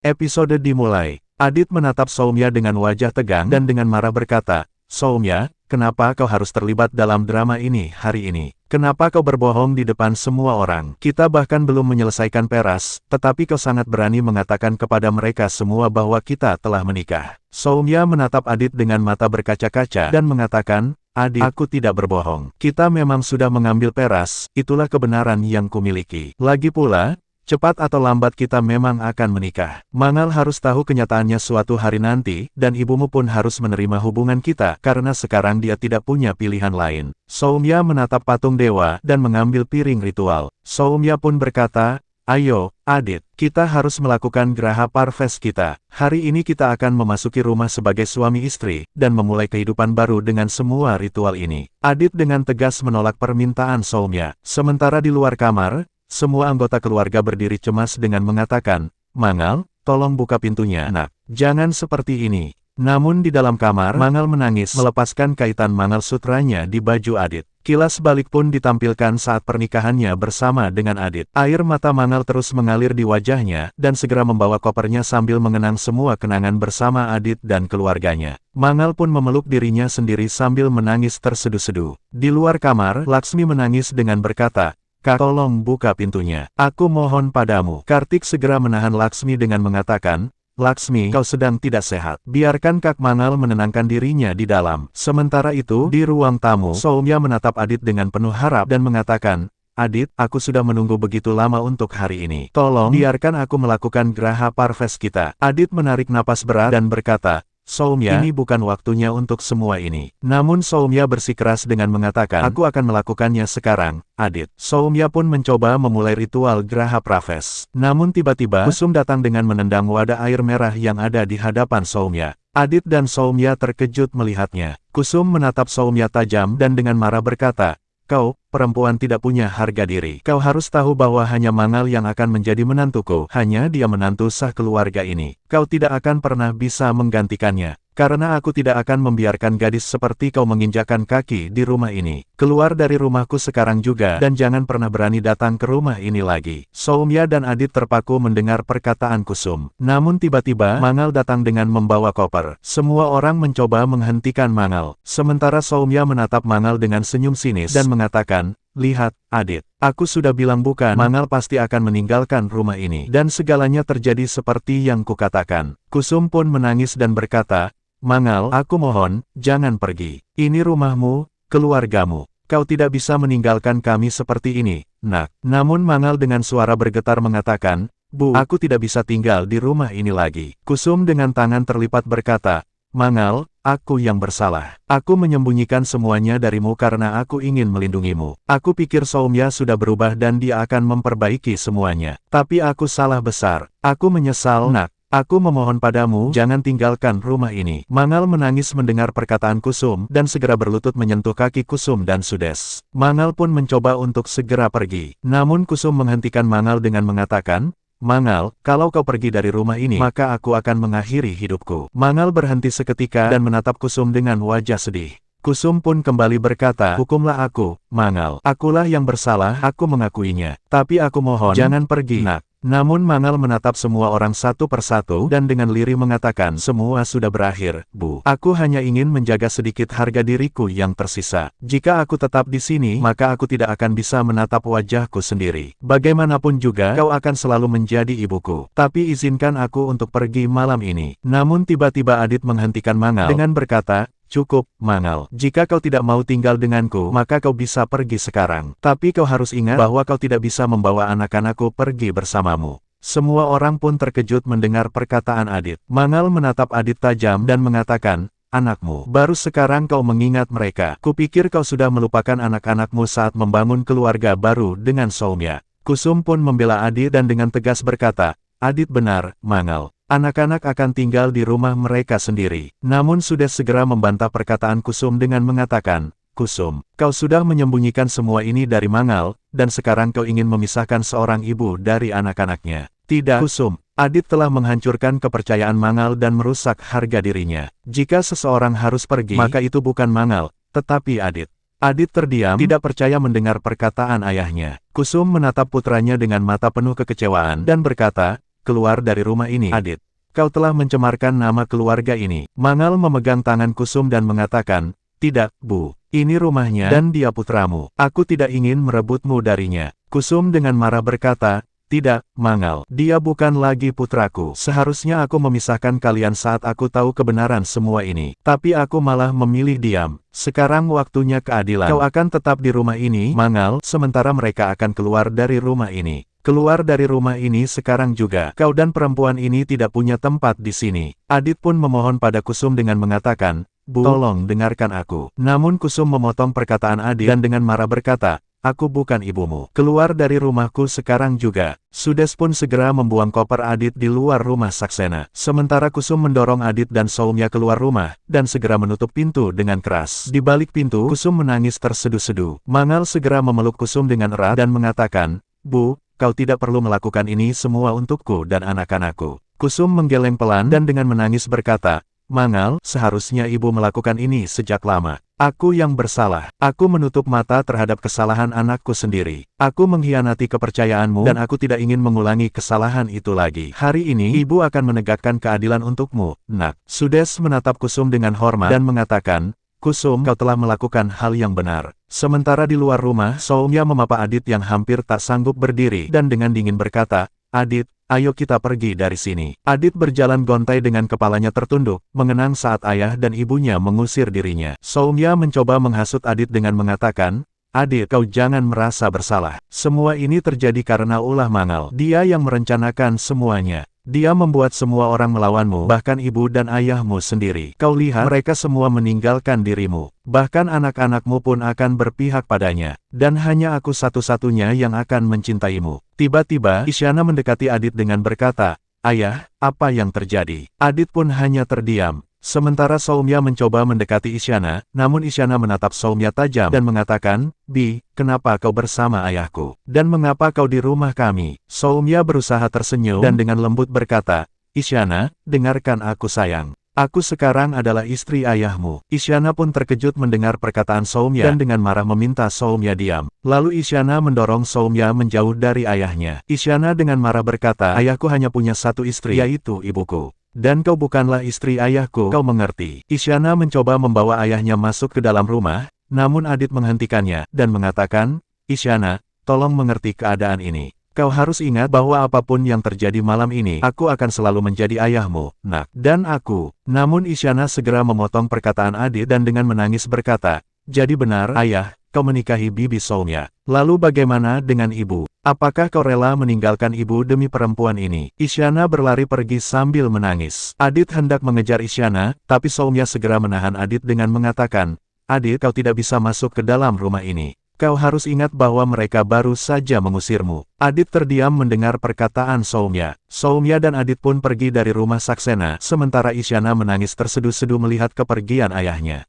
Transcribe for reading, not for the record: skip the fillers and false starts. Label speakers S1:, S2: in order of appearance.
S1: Episode dimulai. Adit menatap Soumya dengan wajah tegang dan dengan marah berkata, "Soumya, kenapa kau harus terlibat dalam drama ini hari ini? Kenapa kau berbohong di depan semua orang? Kita bahkan belum menyelesaikan peras, tetapi kau sangat berani mengatakan kepada mereka semua bahwa kita telah menikah." Soumya menatap Adit dengan mata berkaca-kaca dan mengatakan, "Adit, aku tidak berbohong. Kita memang sudah mengambil peras, itulah kebenaran yang kumiliki. Lagi pula, cepat atau lambat kita memang akan menikah. Mangal harus tahu kenyataannya suatu hari nanti, dan ibumu pun harus menerima hubungan kita, karena sekarang dia tidak punya pilihan lain." Soumya menatap patung dewa, dan mengambil piring ritual. Soumya pun berkata, "Ayo, Adit, kita harus melakukan Graha Parves kita. Hari ini kita akan memasuki rumah sebagai suami istri, dan memulai kehidupan baru dengan semua ritual ini." Adit dengan tegas menolak permintaan Soumya. Sementara di luar kamar, semua anggota keluarga berdiri cemas dengan mengatakan, "Mangal, tolong buka pintunya, nak. Jangan seperti ini." Namun di dalam kamar, Mangal menangis melepaskan kaitan Mangal sutranya di baju Adit. Kilas balik pun ditampilkan saat pernikahannya bersama dengan Adit. Air mata Mangal terus mengalir di wajahnya, dan segera membawa kopernya sambil mengenang semua kenangan bersama Adit dan keluarganya. Mangal pun memeluk dirinya sendiri sambil menangis terseduh-seduh. Di luar kamar, Laksmi menangis dengan berkata, "Kak, tolong buka pintunya. Aku mohon padamu." Kartik segera menahan Laksmi dengan mengatakan, "Laksmi, kau sedang tidak sehat. Biarkan Kak Mangal menenangkan dirinya di dalam." Sementara itu, di ruang tamu, Soumya menatap Adit dengan penuh harap dan mengatakan, "Adit, aku sudah menunggu begitu lama untuk hari ini. Tolong, biarkan aku melakukan Graha Parves kita." Adit menarik napas berat dan berkata, "Soumya, ini bukan waktunya untuk semua ini." Namun Soumya bersikeras dengan mengatakan, "Aku akan melakukannya sekarang, Adit." Soumya pun mencoba memulai ritual Graha Parves. Namun tiba-tiba, Kusum datang dengan menendang wadah air merah yang ada di hadapan Soumya. Adit dan Soumya terkejut melihatnya. Kusum menatap Soumya tajam dan dengan marah berkata, "Kau, perempuan tidak punya harga diri. Kau harus tahu bahwa hanya Mangal yang akan menjadi menantuku. Hanya dia menantu sah keluarga ini. Kau tidak akan pernah bisa menggantikannya. Karena aku tidak akan membiarkan gadis seperti kau menginjakkan kaki di rumah ini. Keluar dari rumahku sekarang juga dan jangan pernah berani datang ke rumah ini lagi." Soumya dan Adit terpaku mendengar perkataan Kusum. Namun tiba-tiba, Mangal datang dengan membawa koper. Semua orang mencoba menghentikan Mangal. Sementara Soumya menatap Mangal dengan senyum sinis dan mengatakan, "Lihat, Adit. Aku sudah bilang bukan, Mangal pasti akan meninggalkan rumah ini. Dan segalanya terjadi seperti yang kukatakan." Kusum pun menangis dan berkata, "Mangal, aku mohon, jangan pergi. Ini rumahmu, keluargamu. Kau tidak bisa meninggalkan kami seperti ini, nak." Namun Mangal dengan suara bergetar mengatakan, "Bu, aku tidak bisa tinggal di rumah ini lagi." Kusum dengan tangan terlipat berkata, "Mangal, aku yang bersalah. Aku menyembunyikan semuanya darimu karena aku ingin melindungimu. Aku pikir Soumya sudah berubah dan dia akan memperbaiki semuanya. Tapi aku salah besar. Aku menyesal, nak. Aku memohon padamu, jangan tinggalkan rumah ini." Mangal menangis mendengar perkataan Kusum dan segera berlutut menyentuh kaki Kusum dan Sudes. Mangal pun mencoba untuk segera pergi. Namun Kusum menghentikan Mangal dengan mengatakan, "Mangal, kalau kau pergi dari rumah ini, maka aku akan mengakhiri hidupku." Mangal berhenti seketika dan menatap Kusum dengan wajah sedih. Kusum pun kembali berkata, "Hukumlah aku, Mangal. Akulah yang bersalah, aku mengakuinya. Tapi aku mohon, jangan pergi, nak." Namun Mangal menatap semua orang satu persatu dan dengan lirih mengatakan, "Semua sudah berakhir, Bu. Aku hanya ingin menjaga sedikit harga diriku yang tersisa. Jika aku tetap di sini, maka aku tidak akan bisa menatap wajahku sendiri. Bagaimanapun juga, kau akan selalu menjadi ibuku. Tapi izinkan aku untuk pergi malam ini." Namun tiba-tiba Adit menghentikan Mangal dengan berkata, "Cukup, Mangal. Jika kau tidak mau tinggal denganku, maka kau bisa pergi sekarang. Tapi kau harus ingat bahwa kau tidak bisa membawa anak-anakku pergi bersamamu." Semua orang pun terkejut mendengar perkataan Adit. Mangal menatap Adit tajam dan mengatakan, "Anakmu, baru sekarang kau mengingat mereka. Kupikir kau sudah melupakan anak-anakmu saat membangun keluarga baru dengan Soumya." Kusum pun membela Adit dan dengan tegas berkata, "Adit benar, Mangal. Anak-anak akan tinggal di rumah mereka sendiri." Namun Sudes segera membantah perkataan Kusum dengan mengatakan, "Kusum, kau sudah menyembunyikan semua ini dari Mangal, dan sekarang kau ingin memisahkan seorang ibu dari anak-anaknya. Tidak, Kusum. Adit telah menghancurkan kepercayaan Mangal dan merusak harga dirinya. Jika seseorang harus pergi, maka itu bukan Mangal, tetapi Adit." Adit terdiam, tidak percaya mendengar perkataan ayahnya. Kusum menatap putranya dengan mata penuh kekecewaan dan berkata, keluar dari rumah ini. Adit, kau telah mencemarkan nama keluarga ini. Mangal memegang tangan Kusum dan mengatakan, tidak, Bu. Ini rumahnya dan dia putramu. Aku tidak ingin merebutmu darinya. Kusum dengan marah berkata, tidak, Mangal. Dia bukan lagi putraku. Seharusnya aku memisahkan kalian saat aku tahu kebenaran semua ini. Tapi aku malah memilih diam. Sekarang waktunya keadilan. Kau akan tetap di rumah ini, Mangal, sementara mereka akan keluar dari rumah ini. Keluar dari rumah ini sekarang juga. Kau dan perempuan ini tidak punya tempat di sini. Adit pun memohon pada Kusum dengan mengatakan, Bu, tolong dengarkan aku. Namun Kusum memotong perkataan Adit dan dengan marah berkata, aku bukan ibumu. Keluar dari rumahku sekarang juga. Sudes pun segera membuang koper Adit di luar rumah Saksena. Sementara Kusum mendorong Adit dan Soumya keluar rumah, dan segera menutup pintu dengan keras. Di balik pintu, Kusum menangis terseduh-seduh. Mangal segera memeluk Kusum dengan erat dan mengatakan, Bu, kau tidak perlu melakukan ini semua untukku dan anak-anakku. Kusum menggeleng pelan dan dengan menangis berkata, Mangal, seharusnya ibu melakukan ini sejak lama. Aku yang bersalah. Aku menutup mata terhadap kesalahan anakku sendiri. Aku mengkhianati kepercayaanmu dan aku tidak ingin mengulangi kesalahan itu lagi. Hari ini ibu akan menegakkan keadilan untukmu, Nak. Sudes menatap Kusum dengan hormat dan mengatakan, Kusum, kau telah melakukan hal yang benar. Sementara di luar rumah, Soumya memapa Adit yang hampir tak sanggup berdiri dan dengan dingin berkata, Adit, ayo kita pergi dari sini. Adit berjalan gontai dengan kepalanya tertunduk, mengenang saat ayah dan ibunya mengusir dirinya. Soumya mencoba menghasut Adit dengan mengatakan, Adit, kau jangan merasa bersalah. Semua ini terjadi karena ulah Mangal. Dia yang merencanakan semuanya. Dia membuat semua orang melawanmu, bahkan ibu dan ayahmu sendiri. Kau lihat, mereka semua meninggalkan dirimu. Bahkan anak-anakmu pun akan berpihak padanya. Dan hanya aku satu-satunya yang akan mencintaimu. Tiba-tiba, Isyana mendekati Adit dengan berkata, Ayah, apa yang terjadi? Adit pun hanya terdiam. Sementara Soumya mencoba mendekati Isyana, namun Isyana menatap Soumya tajam dan mengatakan, Bi, kenapa kau bersama ayahku? Dan mengapa kau di rumah kami? Soumya berusaha tersenyum dan dengan lembut berkata, Isyana, dengarkan aku sayang. Aku sekarang adalah istri ayahmu. Isyana pun terkejut mendengar perkataan Soumya dan dengan marah meminta Soumya diam. Lalu Isyana mendorong Soumya menjauh dari ayahnya. Isyana dengan marah berkata, ayahku hanya punya satu istri, yaitu ibuku. Dan kau bukanlah istri ayahku, kau mengerti. Isyana mencoba membawa ayahnya masuk ke dalam rumah, namun Adit menghentikannya, dan mengatakan, Isyana, tolong mengerti keadaan ini. Kau harus ingat bahwa apapun yang terjadi malam ini, aku akan selalu menjadi ayahmu, Nak. Dan aku. Namun Isyana segera memotong perkataan Adit dan dengan menangis berkata, jadi benar, ayah, kau menikahi Bibi Soumya. Lalu bagaimana dengan ibu? Apakah kau rela meninggalkan ibu demi perempuan ini? Isyana berlari pergi sambil menangis. Adit hendak mengejar Isyana, tapi Soumya segera menahan Adit dengan mengatakan, Adit, kau tidak bisa masuk ke dalam rumah ini. Kau harus ingat bahwa mereka baru saja mengusirmu. Adit terdiam mendengar perkataan Soumya. Soumya dan Adit pun pergi dari rumah Saksena, sementara Isyana menangis terseduh-seduh melihat kepergian ayahnya.